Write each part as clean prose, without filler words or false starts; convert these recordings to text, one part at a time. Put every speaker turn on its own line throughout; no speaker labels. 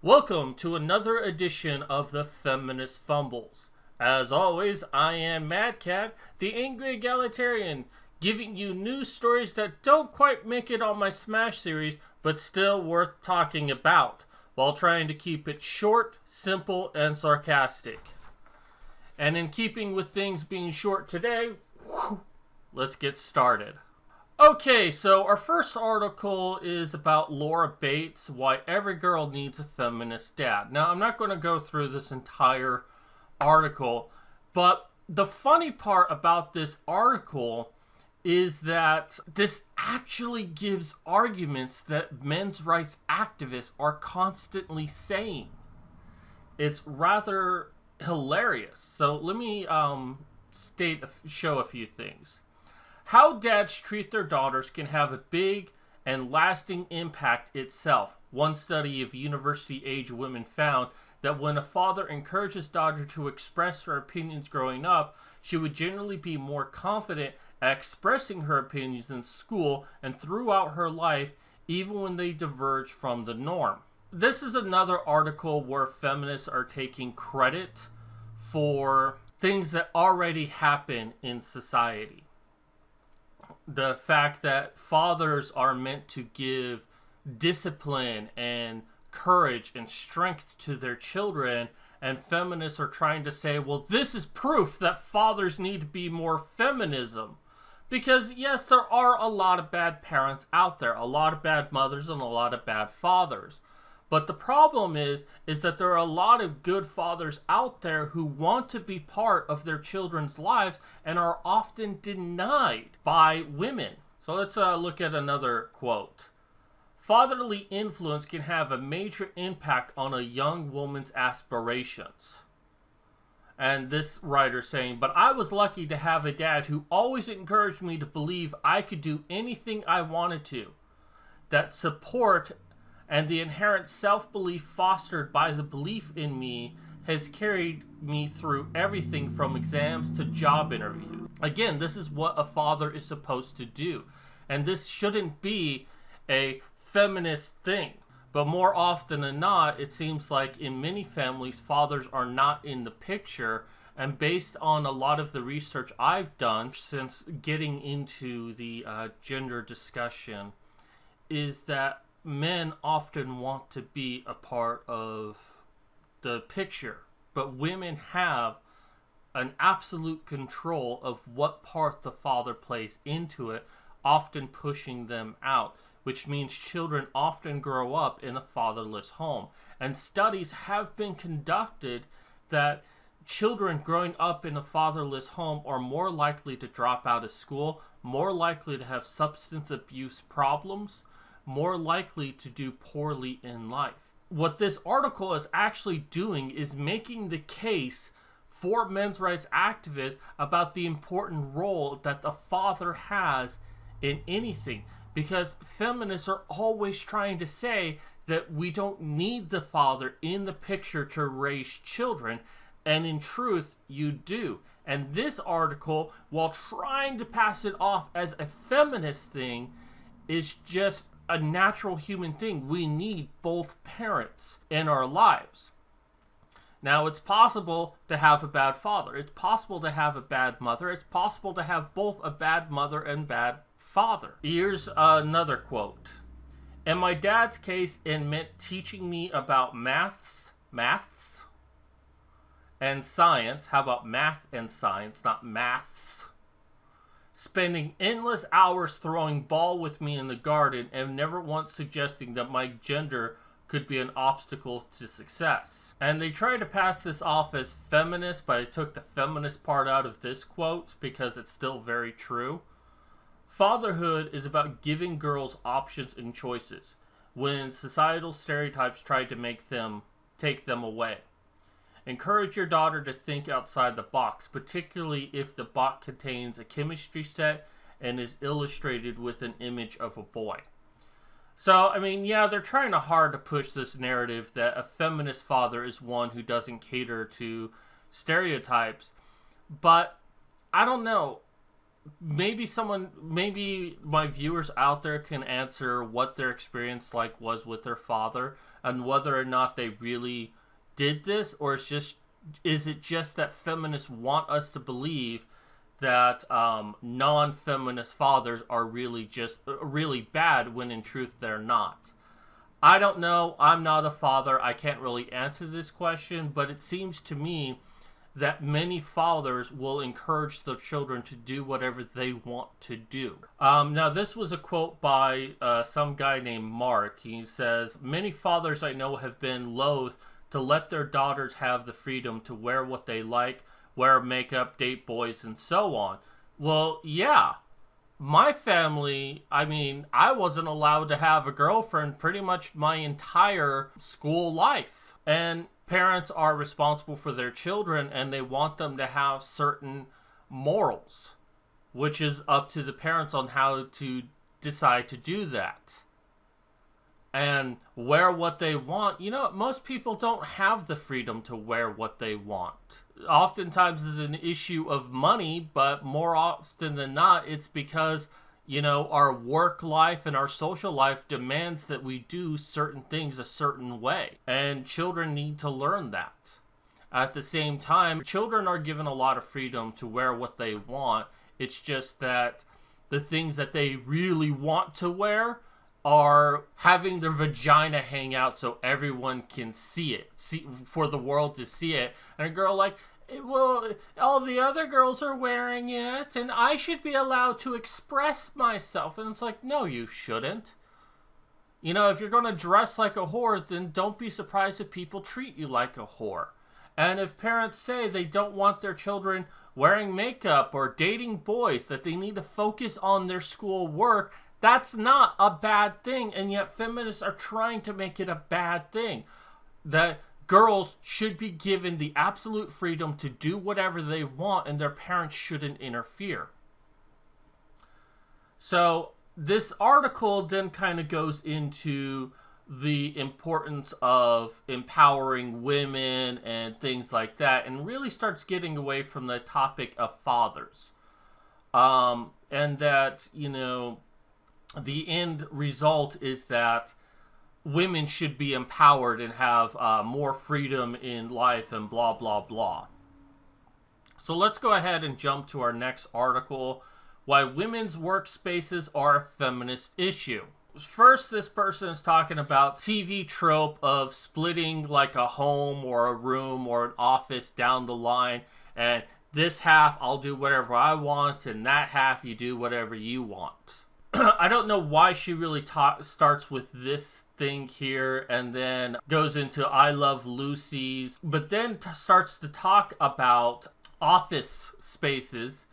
Welcome to another edition of the Feminist Fumbles. As always, I am Mad Cat, the angry egalitarian, giving you news stories that don't quite make it on my Smash series, but still worth talking about, while trying to keep it short, simple, and sarcastic. And in keeping with things being short today, let's get started. Okay, so our first article is about Laura Bates, Why Every Girl Needs a Feminist Dad. Now, I'm not going to go through this entire article, but the funny part about this article is that this actually gives arguments that men's rights activists are constantly saying. It's rather hilarious. So let me show a few things. How dads treat their daughters can have a big and lasting impact itself. One study of university-age women found that when a father encouraged his daughter to express her opinions growing up, she would generally be more confident at expressing her opinions in school and throughout her life, even when they diverge from the norm. This is another article where feminists are taking credit for things that already happen in society. The fact that fathers are meant to give discipline and courage and strength to their children, and feminists are trying to say, well, this is proof that fathers need to be more feminism. Because yes, there are a lot of bad parents out there, a lot of bad mothers and a lot of bad fathers. But the problem is that there are a lot of good fathers out there who want to be part of their children's lives and are often denied by women. So let's look at another quote. Fatherly influence can have a major impact on a young woman's aspirations. And this writer saying, but I was lucky to have a dad who always encouraged me to believe I could do anything I wanted to. That support and the inherent self-belief fostered by the belief in me has carried me through everything from exams to job interviews. Again, this is what a father is supposed to do. And this shouldn't be a feminist thing. But more often than not, it seems like in many families, fathers are not in the picture. And based on a lot of the research I've done since getting into the gender discussion, is that men often want to be a part of the picture, but women have an absolute control of what part the father plays into it, often pushing them out, which means children often grow up in a fatherless home. And studies have been conducted that children growing up in a fatherless home are more likely to drop out of school, more likely to have substance abuse problems, more likely to do poorly in life. What this article is actually doing is making the case for men's rights activists about the important role that the father has in anything. Because feminists are always trying to say that we don't need the father in the picture to raise children. And in truth, you do. And this article, while trying to pass it off as a feminist thing, is just a natural human thing. We need both parents in our lives. Now, it's possible to have a bad father. It's possible to have a bad mother. It's possible to have both a bad mother and bad father. Here's another quote. In my dad's case, it meant teaching me about maths, and science. How about math and science, not maths? Spending endless hours throwing ball with me in the garden and never once suggesting that my gender could be an obstacle to success. And they tried to pass this off as feminist, but I took the feminist part out of this quote because it's still very true. Fatherhood is about giving girls options and choices when societal stereotypes tried to take them away. Encourage your daughter to think outside the box, particularly if the box contains a chemistry set and is illustrated with an image of a boy. So, I mean, yeah, they're trying hard to push this narrative that a feminist father is one who doesn't cater to stereotypes. But I don't know. Maybe my viewers out there can answer what their experience was with their father and whether or not they really did this, or is it just that feminists want us to believe that non-feminist fathers are really bad when in truth they're not. I don't know. I'm not a father. I can't really answer this question, but it seems to me that many fathers will encourage their children to do whatever they want to do. Now, this was a quote by some guy named Mark. He says, "Many fathers I know have been loath to let their daughters have the freedom to wear what they like, wear makeup, date boys, and so on." Well, yeah. My family, I mean, I wasn't allowed to have a girlfriend pretty much my entire school life. And parents are responsible for their children, and they want them to have certain morals, which is up to the parents on how to decide to do that. And wear what they want. You know, most people don't have the freedom to wear what they want. Oftentimes it's an issue of money, but more often than not, it's because, you know, our work life and our social life demands that we do certain things a certain way. And children need to learn that. At the same time, children are given a lot of freedom to wear what they want. It's just that the things that they really want to wear are having their vagina hang out so everyone can see it, for the world to see it. And a girl like, well, all the other girls are wearing it, and I should be allowed to express myself. And it's like, no, you shouldn't. You know, if you're going to dress like a whore, then don't be surprised if people treat you like a whore. And if parents say they don't want their children wearing makeup or dating boys, that they need to focus on their school work, that's not a bad thing, and yet feminists are trying to make it a bad thing. That girls should be given the absolute freedom to do whatever they want, and their parents shouldn't interfere. So this article then kind of goes into the importance of empowering women and things like that, and really starts getting away from the topic of fathers. And that, you know, the end result is that women should be empowered and have more freedom in life and blah, blah, blah. So let's go ahead and jump to our next article, Why Women's Workspaces Are a Feminist Issue. First, this person is talking about TV trope of splitting like a home or a room or an office down the line, and this half I'll do whatever I want, and that half you do whatever you want. I don't know why she really starts with this thing here and then goes into I Love Lucy's, but then starts to talk about office spaces.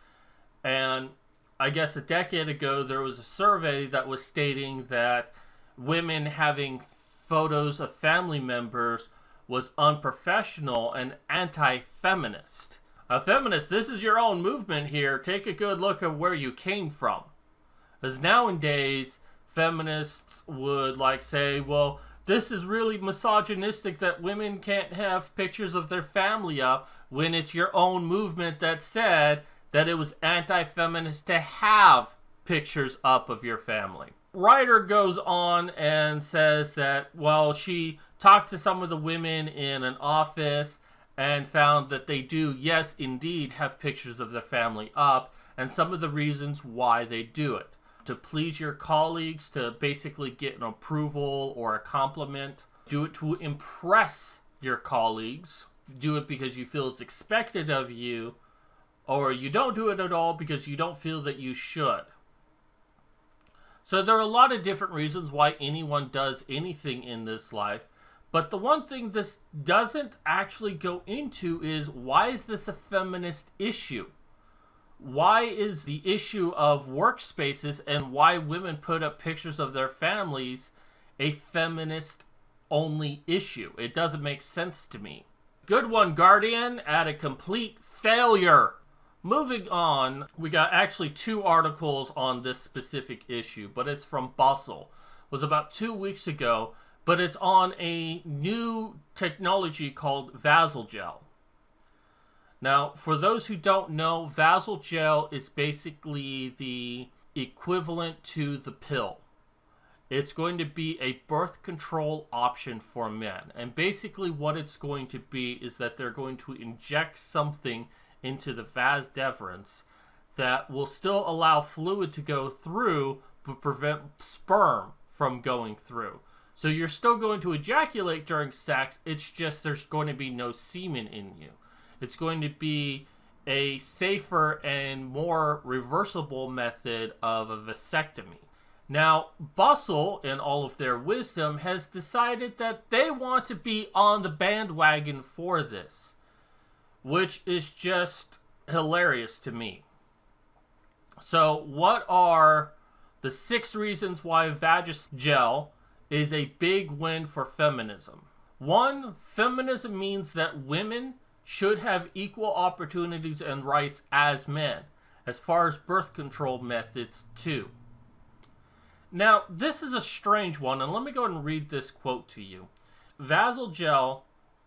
And I guess a decade ago there was a survey that was stating that women having photos of family members was unprofessional and anti-feminist. A feminist, this is your own movement here. Take a good look at where you came from. Because nowadays, feminists would say, well, this is really misogynistic that women can't have pictures of their family up, when it's your own movement that said that it was anti-feminist to have pictures up of your family. Writer goes on and says that, well, she talked to some of the women in an office and found that they do, yes, indeed, have pictures of their family up, and some of the reasons why they do it. To please your colleagues, to basically get an approval or a compliment. Do it to impress your colleagues. Do it because you feel it's expected of you, or you don't do it at all because you don't feel that you should. So there are a lot of different reasons why anyone does anything in this life, but the one thing this doesn't actually go into is, why is this a feminist issue? Why is the issue of workspaces and why women put up pictures of their families a feminist-only issue? It doesn't make sense to me. Good one, Guardian, at a complete failure. Moving on, we got actually two articles on this specific issue, but it's from Bustle, was about 2 weeks ago, but it's on a new technology called Vasogel. Now, for those who don't know, Vasogel is basically the equivalent to the pill. It's going to be a birth control option for men. And basically what it's going to be is that they're going to inject something into the vas deferens that will still allow fluid to go through, but prevent sperm from going through. So you're still going to ejaculate during sex, it's just there's going to be no semen in you. It's going to be a safer and more reversible method of a vasectomy. Now, Bustle, in all of their wisdom, has decided that they want to be on the bandwagon for this, which is just hilarious to me. So, what are the 6 reasons why Vasogel is a big win for feminism? 1, feminism means that women should have equal opportunities and rights as men, as far as birth control methods too. Now, this is a strange one, and let me go ahead and read this quote to you. Vasogel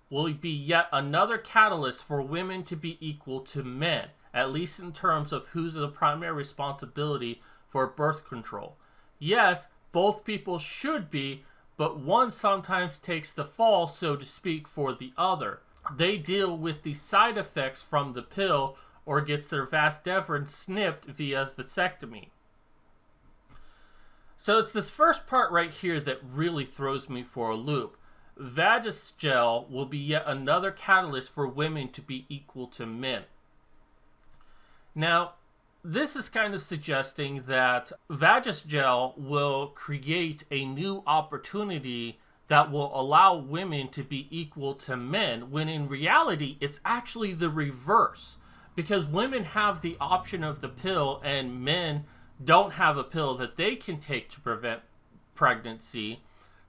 will be yet another catalyst for women to be equal to men, at least in terms of who's the primary responsibility for birth control. Yes, both people should be, but one sometimes takes the fall, so to speak, for the other. They deal with the side effects from the pill or gets their vas deferens snipped via vasectomy. So it's this first part right here that really throws me for a loop. Vasogel will be yet another catalyst for women to be equal to men. Now, this is kind of suggesting that Vasogel will create a new opportunity that will allow women to be equal to men, when in reality, it's actually the reverse. Because women have the option of the pill and men don't have a pill that they can take to prevent pregnancy.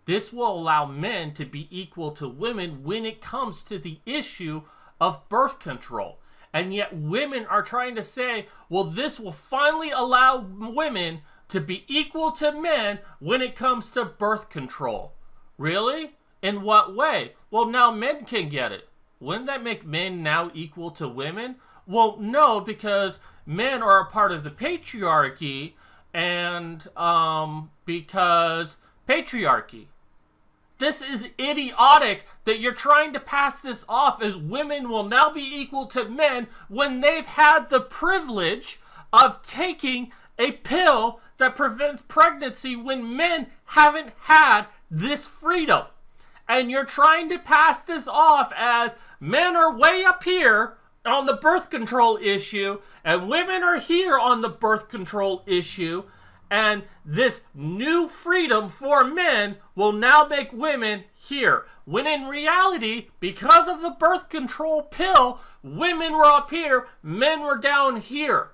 This will allow men to be equal to women when it comes to the issue of birth control. And yet women are trying to say, well, this will finally allow women to be equal to men when it comes to birth control. Really? In what way? Well, now men can get it. Wouldn't that make men now equal to women? Well, no, because men are a part of the patriarchy, and because patriarchy. This is idiotic that you're trying to pass this off as women will now be equal to men when they've had the privilege of taking a pill that prevents pregnancy when men haven't had this freedom. And you're trying to pass this off as men are way up here on the birth control issue and women are here on the birth control issue, and this new freedom for men will now make women here. When in reality, because of the birth control pill, women were up here, men were down here.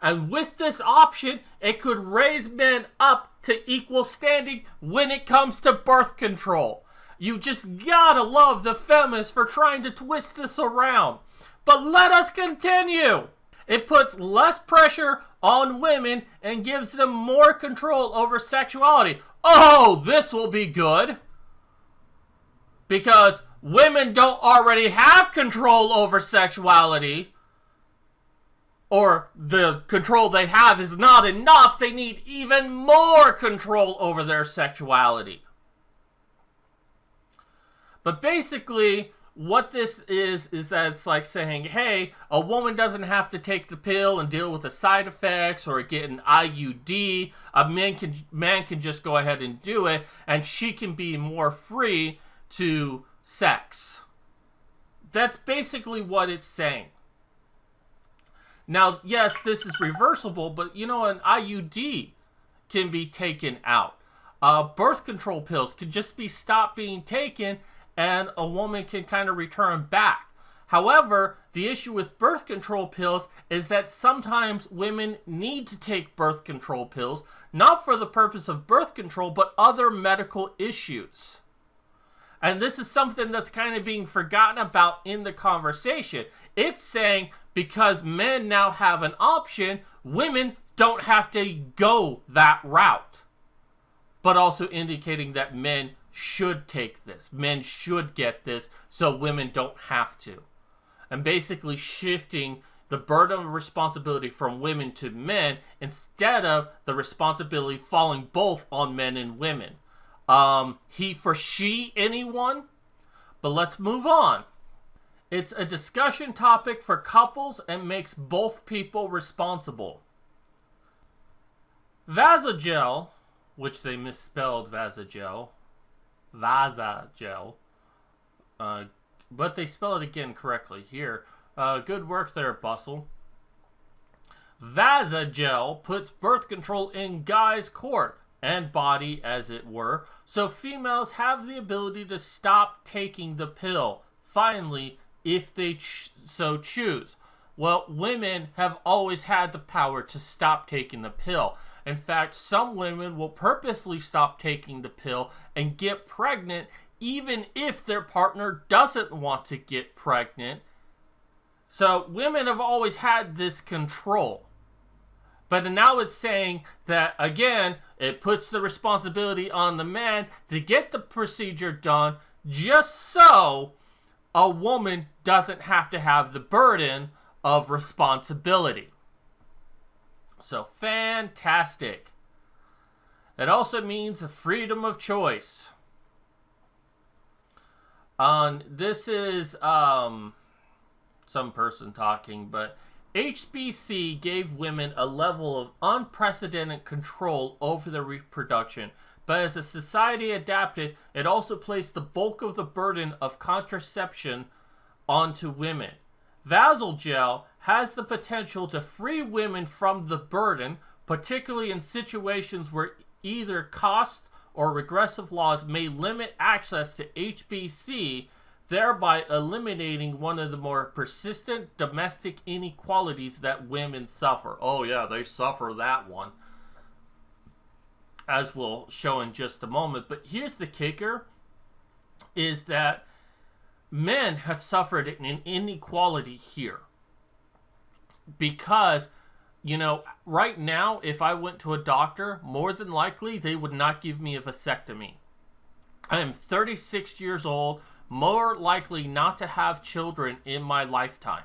And with this option, it could raise men up to equal standing when it comes to birth control. You just gotta love the feminists for trying to twist this around. But let us continue. It puts less pressure on women and gives them more control over sexuality. Oh, this will be good. Because women don't already have control over sexuality. Or the control they have is not enough. They need even more control over their sexuality. But basically, what this is that it's like saying, hey, a woman doesn't have to take the pill and deal with the side effects or get an IUD. A man can just go ahead and do it, and she can be more free to sex. That's basically what it's saying. Now, yes, this is reversible, but you know, an IUD can be taken out. Birth control pills can just be stopped being taken, and a woman can kind of return back. However, the issue with birth control pills is that sometimes women need to take birth control pills, not for the purpose of birth control, but other medical issues. And this is something that's kind of being forgotten about in the conversation. It's saying because men now have an option, women don't have to go that route. but also indicating that men should take this. Men should get this so women don't have to. And basically shifting the burden of responsibility from women to men instead of the responsibility falling both on men and women. He for she, anyone? But let's move on. It's a discussion topic for couples and makes both people responsible. Vasogel, which they misspelled Vasogel, but they spell it again correctly here. Good work there, Bustle. Vasogel puts birth control in guys' court and body, as it were, so females have the ability to stop taking the pill, finally, if they so choose. Well, women have always had the power to stop taking the pill. In fact, some women will purposely stop taking the pill and get pregnant even if their partner doesn't want to get pregnant. So women have always had this control. But now it's saying that, again, it puts the responsibility on the man to get the procedure done just so a woman doesn't have to have the burden of responsibility. So fantastic. It also means a freedom of choice. This is some person talking, but HBC gave women a level of unprecedented control over their reproduction, but as a society adapted, it also placed the bulk of the burden of contraception onto women. Vasogel has the potential to free women from the burden, particularly in situations where either cost or regressive laws may limit access to HBC, thereby eliminating one of the more persistent domestic inequalities that women suffer. Oh yeah, they suffer that one, as we'll show in just a moment. But here's the kicker, is that men have suffered an inequality here. Because, right now, if I went to a doctor, more than likely, they would not give me a vasectomy. I am 36 years old, more likely not to have children in my lifetime.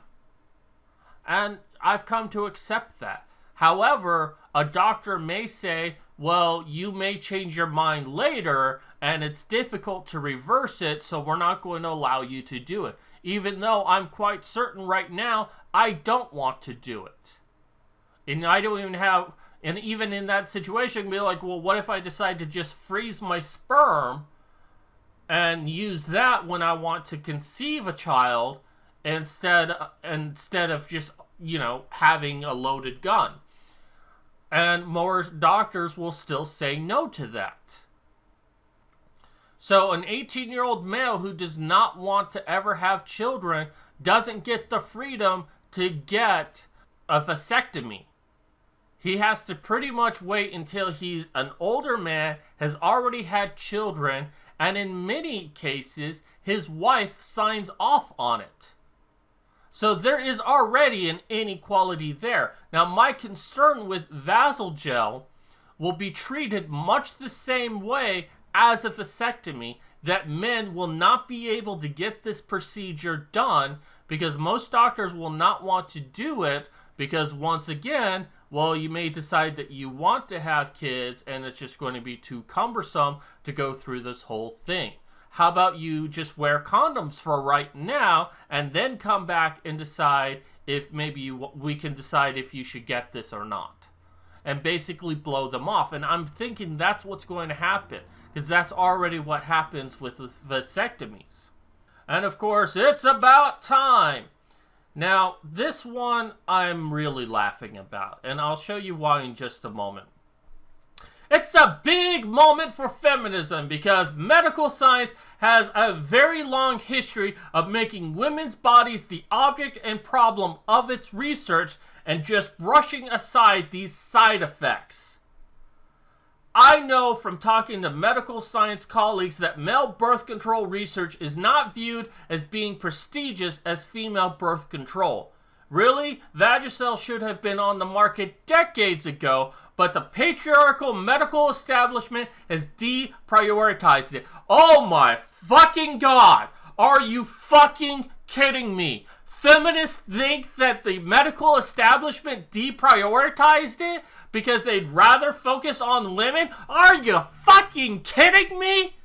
And I've come to accept that. However, a doctor may say, well, you may change your mind later, and it's difficult to reverse it, so we're not going to allow you to do it. Even though I'm quite certain right now, I don't want to do it. And I don't even have, and even in that situation, be like, well, what if I decide to just freeze my sperm and use that when I want to conceive a child instead of just, having a loaded gun? And more doctors will still say no to that. So an 18-year-old male who does not want to ever have children doesn't get the freedom to get a vasectomy. He has to pretty much wait until he's an older man, has already had children, and in many cases, his wife signs off on it. So there is already an inequality there. Now, my concern with Vasogel will be treated much the same way as a vasectomy, that men will not be able to get this procedure done because most doctors will not want to do it because, once again, well, you may decide that you want to have kids and it's just going to be too cumbersome to go through this whole thing. How about you just wear condoms for right now and then come back and decide if maybe we can decide if you should get this or not. And basically blow them off. And I'm thinking that's what's going to happen, because that's already what happens with vasectomies. And of course, it's about time. Now, this one I'm really laughing about, and I'll show you why in just a moment. It's a big moment for feminism because medical science has a very long history of making women's bodies the object and problem of its research and just brushing aside these side effects. I know from talking to medical science colleagues that male birth control research is not viewed as being prestigious as female birth control. Really? Vagisil should have been on the market decades ago, but the patriarchal medical establishment has deprioritized it. Oh my fucking god! Are you fucking kidding me? Feminists think that the medical establishment deprioritized it because they'd rather focus on women? Are you fucking kidding me?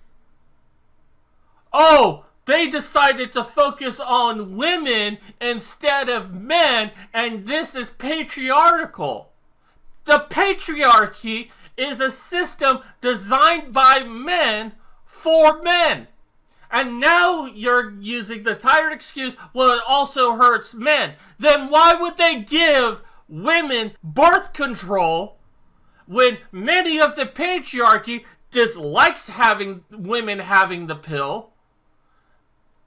Oh, they decided to focus on women instead of men, and this is patriarchal. The patriarchy is a system designed by men for men. And now you're using the tired excuse, well, it also hurts men. Then why would they give women birth control when many of the patriarchy dislikes having women having the pill?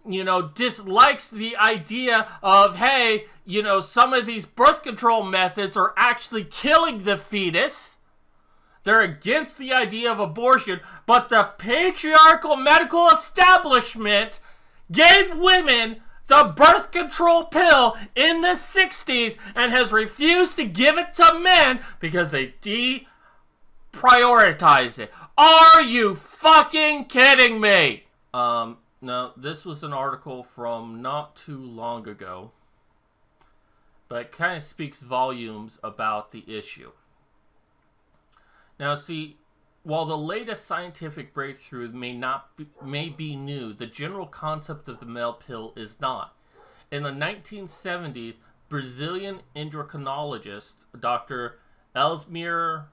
You know, dislikes the idea of, hey, you know, some of these birth control methods are actually killing the fetus. They're against the idea of abortion, but the patriarchal medical establishment gave women the birth control pill in the 60s and has refused to give it to men because they deprioritize it. Are you fucking kidding me? No, this was an article from not too long ago, but it kind of speaks volumes about the issue. Now, see, while the latest scientific breakthrough may be new, the general concept of the male pill is not. In the 1970s, Brazilian endocrinologist Dr. Elsmir,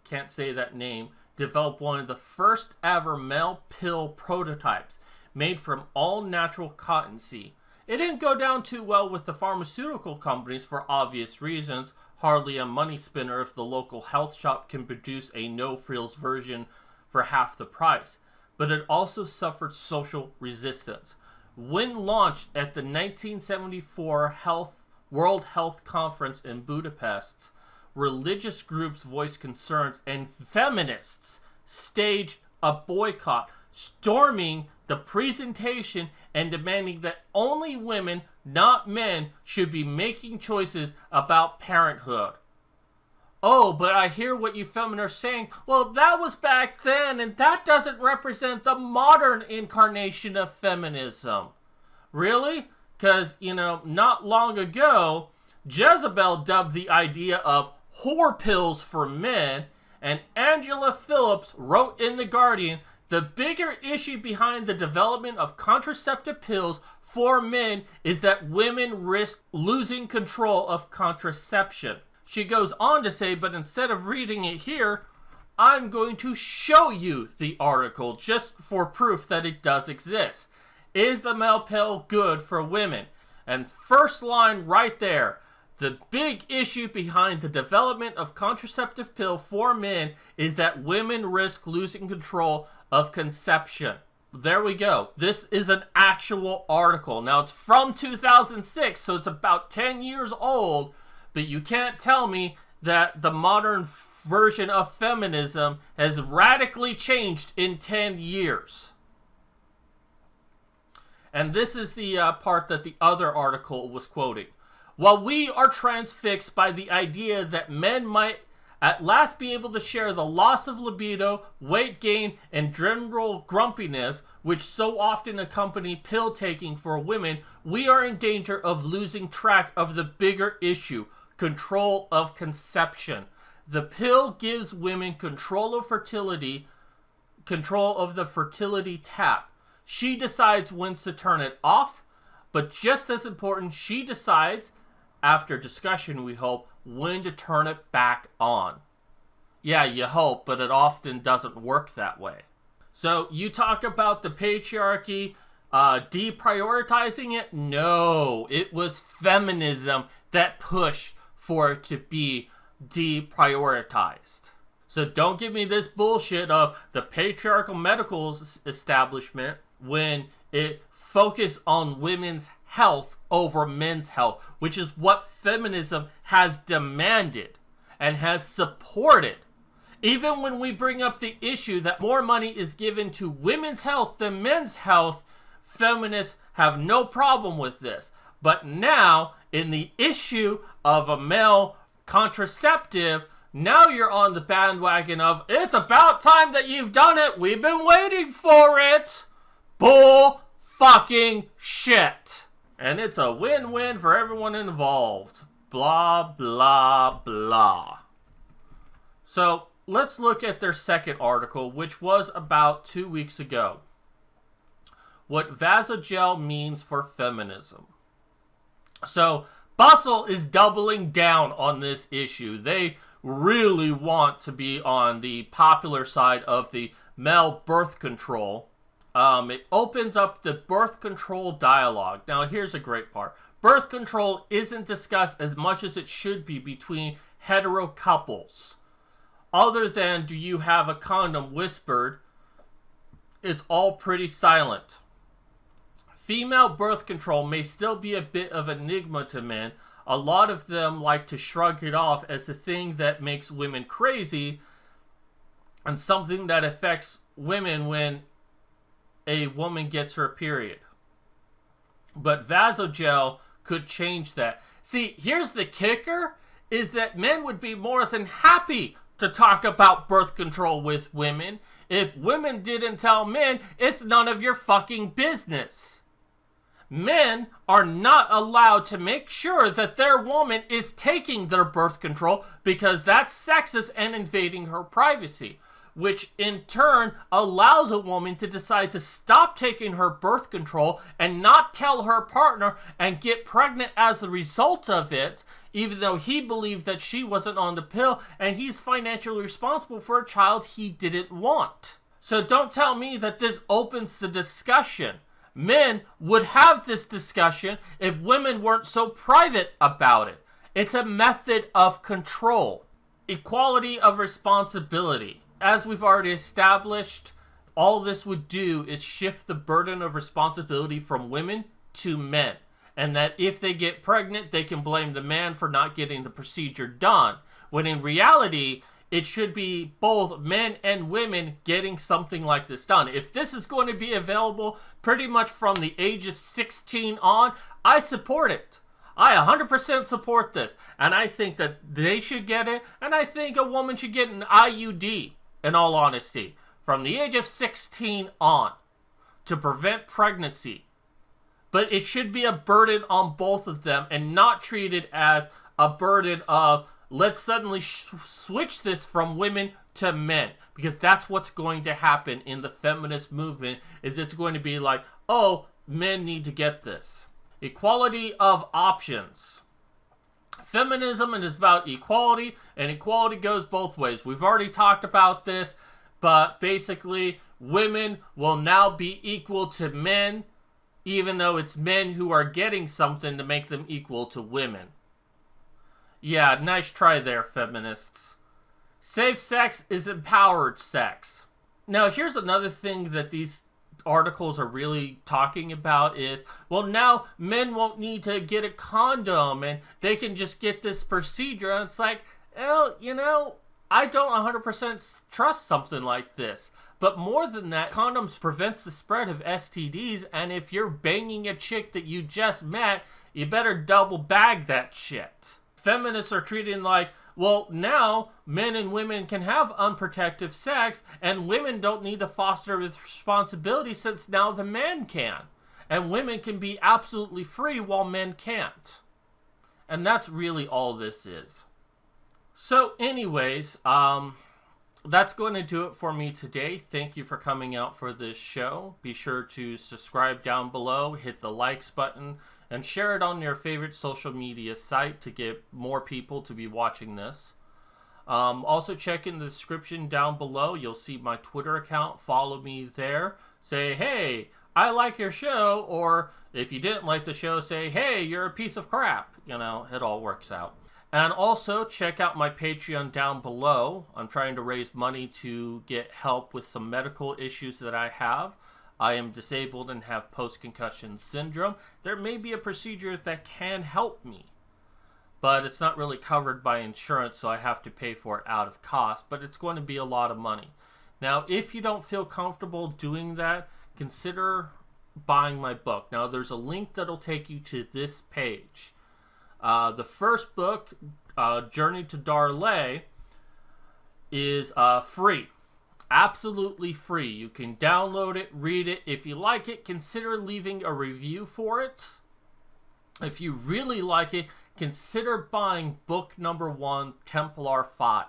can't say that name, developed one of the first ever male pill prototypes made from all natural cottonseed. It didn't go down too well with the pharmaceutical companies for obvious reasons. Hardly a money spinner if the local health shop can produce a no-frills version for half the price. But it also suffered social resistance. When launched at the 1974 World Health Conference in Budapest, religious groups voiced concerns and feminists staged a boycott, storming the presentation and demanding that only women, not men, should be making choices about parenthood. Oh, but I hear what you feminists are saying. Well, that was back then, and that doesn't represent the modern incarnation of feminism. Really? Because, you know, not long ago, Jezebel dubbed the idea of whore pills for men, and Angela Phillips wrote in The Guardian, the bigger issue behind the development of contraceptive pills for men is that women risk losing control of contraception. She goes on to say, but instead of reading it here, I'm going to show you the article just for proof that it does exist. Is the male pill good for women? And first line right there. The big issue behind the development of contraceptive pill for men is that women risk losing control of conception. There we go. This is an actual article. Now, it's from 2006, so it's about 10 years old, but you can't tell me that the modern version of feminism has radically changed in 10 years. And this is the part that the other article was quoting. While we are transfixed by the idea that men might at last be able to share the loss of libido, weight gain, and general grumpiness, which so often accompany pill taking for women, we are in danger of losing track of the bigger issue, control of conception. The pill gives women control of fertility, control of the fertility tap. She decides when to turn it off, but just as important, she decides, after discussion we hope, when to turn it back on. Yeah, you hope, but it often doesn't work that way. So you talk about the patriarchy deprioritizing it? No, it was feminism that pushed for it to be deprioritized. So don't give me this bullshit of the patriarchal medical establishment when it focused on women's health over men's health, which is what feminism has demanded and has supported. Even when we bring up the issue that more money is given to women's health than men's health, feminists have no problem with this. But now in the issue of a male contraceptive, now you're on the bandwagon of, it's about time that you've done it. We've been waiting for it. Bull fucking shit. And it's a win-win for everyone involved. Blah, blah, blah. So let's look at their second article, which was about 2 weeks ago. What Vasogel means for feminism. So Bustle is doubling down on this issue. They really want to be on the popular side of the male birth control. It opens up the birth control dialogue. Now, here's a great part. Birth control isn't discussed as much as it should be between hetero couples. Other than, do you have a condom whispered, it's all pretty silent. Female birth control may still be a bit of an enigma to men. A lot of them like to shrug it off as the thing that makes women crazy and something that affects women when a woman gets her period. But Vasogel could change that. See, here's the kicker, is that men would be more than happy to talk about birth control with women if women didn't tell men it's none of your fucking business. Men are not allowed to make sure that their woman is taking their birth control because that's sexist and invading her privacy, which in turn allows a woman to decide to stop taking her birth control and not tell her partner and get pregnant as a result of it, even though he believed that she wasn't on the pill and he's financially responsible for a child he didn't want. So don't tell me that this opens the discussion. Men would have this discussion if women weren't so private about it. It's a method of control. Equality of responsibility. As we've already established, all this would do is shift the burden of responsibility from women to men. And that if they get pregnant, they can blame the man for not getting the procedure done. When in reality, it should be both men and women getting something like this done. If this is going to be available pretty much from the age of 16 on, I support it. I 100% support this. And I think that they should get it. And I think a woman should get an IUD, in all honesty, from the age of 16 on to prevent pregnancy. But it should be a burden on both of them and not treated as a burden of, let's suddenly switch this from women to men, because that's what's going to happen in the feminist movement, is it's going to be like, oh, men need to get this. Equality of options. Feminism is about equality, and equality goes both ways. We've already talked about this, but basically, women will now be equal to men, even though it's men who are getting something to make them equal to women. Yeah, nice try there, feminists. Safe sex is empowered sex. Now, here's another thing that these articles are really talking about is, well, now men won't need to get a condom and they can just get this procedure. And it's like, well, you know, I don't 100% trust something like this. But more than that, condoms prevents the spread of STDs. And if you're banging a chick that you just met, you better double bag that shit. Feminists are treating like, well, now men and women can have unprotected sex and women don't need to foster with responsibility since now the man can. And women can be absolutely free while men can't. And that's really all this is. So anyways, that's going to do it for me today. Thank you for coming out for this show. Be sure to subscribe down below, hit the likes button, and share it on your favorite social media site to get more people to be watching this. Also check in the description down below. You'll see my Twitter account. Follow me there. Say, hey, I like your show. Or if you didn't like the show, say, hey, you're a piece of crap. You know, it all works out. And also check out my Patreon down below. I'm trying to raise money to get help with some medical issues that I have. I am disabled and have post-concussion syndrome. There may be a procedure that can help me, but it's not really covered by insurance, so I have to pay for it out of cost, but it's going to be a lot of money. Now, if you don't feel comfortable doing that, consider buying my book. Now, there's a link that'll take you to this page. The first book, Journey to Darley, is free. Absolutely free. You can download it, read it. If you like it, consider leaving a review for it. If you really like it, consider buying book number 1, Templar 5.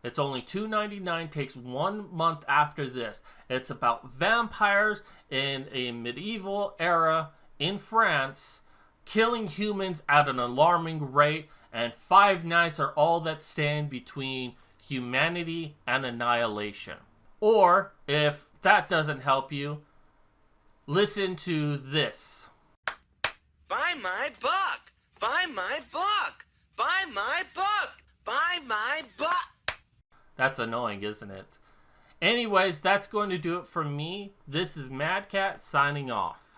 It's only $2.99, takes 1 month after this. It's about vampires in a medieval era in France, killing humans at an alarming rate, and 5 nights are all that stand between humanity and annihilation. Or, if that doesn't help you, listen to this.
Buy my book! Buy my book! Buy my book! Buy my book!
That's annoying, isn't it? Anyways, that's going to do it for me. This is Mad Cat signing off.